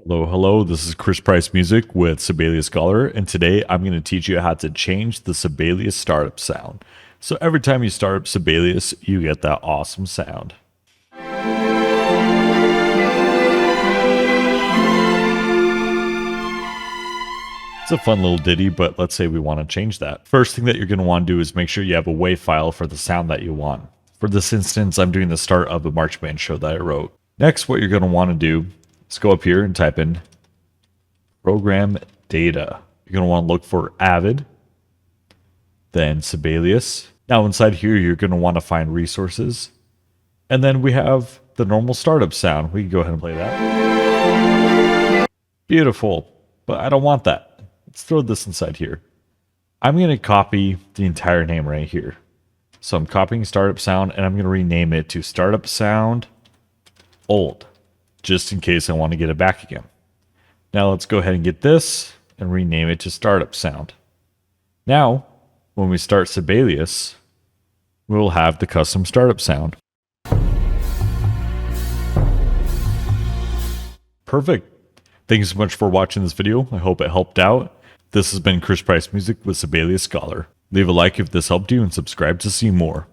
Hello, hello. This is Chris Price Music with Sibelius Scholar, and today I'm going to teach you how to change the Sibelius startup sound. So every time you start up Sibelius, you get that awesome sound. It's a fun little ditty, but let's say we want to change that. First thing that you're going to want to do is make sure you have a WAV file for the sound that you want. For this instance, I'm doing the start of a marching band show that I wrote. Next, what you're going to want to do is go up here and type in program data. You're going to want to look for Avid, then Sibelius. Now inside here, you're going to want to find resources. And then we have the normal startup sound. We can go ahead and play that. Beautiful, but I don't want that. Let's throw this inside here. I'm going to copy the entire name right here. So I'm copying startup sound and I'm going to rename it to startup sound old, just in case I want to get it back again. Now let's go ahead and get this and rename it to startup sound. Now, when we start Sibelius, we will have the custom startup sound. Perfect. Thank you so much for watching this video. I hope it helped out. This has been Chris Price Music with Sibelius Scholar. Leave a like if this helped you and subscribe to see more.